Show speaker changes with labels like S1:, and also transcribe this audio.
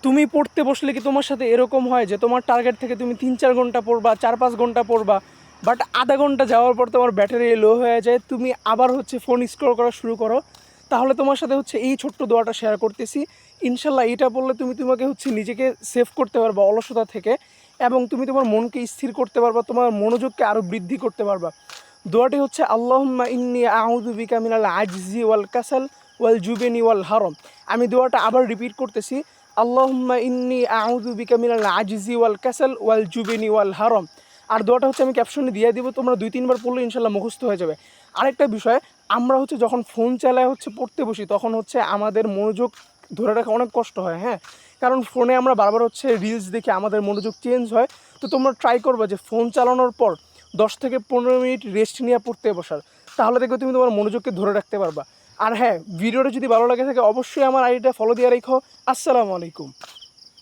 S1: তুমি পড়তে বসলে কি তোমার সাথে এরকম হয় যে তোমার টার্গেট থেকে তুমি 3-4 ঘন্টা পড়বা, 4-5 ঘন্টা পড়বা, বাট আধা ঘন্টা যাওয়ার পর তোমার ব্যাটারি লো হয়ে যায়, তুমি আবার হচ্ছে ফোন স্ক্রল করা শুরু করো? তাহলে তোমার সাথে হচ্ছে এই ছোট্ট দোয়াটা শেয়ার করতেছি। ইনশাল্লাহ এটা বললে তুমি তোমাকে হচ্ছে নিজেকে সেভ করতে পারবা অলসতা থেকে, এবং তুমি তোমার মনকে স্থির করতে পারবা, তোমার মনোযোগকে আরও বৃদ্ধি করতে পারবা। দোয়াটি হচ্ছে আল্লাহুম্মা ইন্নী আউযু বিকা মিনাল আজজি ওয়াল কাসাল ওয়াল জুবেনি ওয়াল হারম। আমি দোয়াটা আবার রিপিট করতেছি, আল্লাহুম্মা ইন্নী আউযু বিকা মিনাল আজজি ওয়াল কাসাল ওয়াল জুবেনি ওয়াল হারম। আর দোয়াটা হচ্ছে আমি ক্যাপশনে দিয়ে দিব, তোমরা 2-3 বার পড়লে ইনশাল্লাহ মুখস্থ হয়ে যাবে। আরেকটা বিষয়, আমরা হচ্ছে যখন ফোন চালায় হচ্ছে পড়তে বসি তখন হচ্ছে আমাদের মনোযোগ ধরে রাখা অনেক কষ্ট হয়, হ্যাঁ, কারণ ফোনে আমরা বারবার হচ্ছে রিলস দেখে আমাদের মনোযোগ চেঞ্জ হয়। তো তোমরা ট্রাই করবে যে ফোন চালানোর পর 10 থেকে 15 মিনিট রেস্ট নিয়ে পড়তে বসার, তাহলে দেখবে তুমি তোমার মনোযোগকে ধরে রাখতে পারবা। আর হ্যাঁ, ভিডিওটা যদি ভালো লাগে থাকে অবশ্যই আমার আইডিটা ফলো দিয়ে রেখো। আসসালামু আলাইকুম।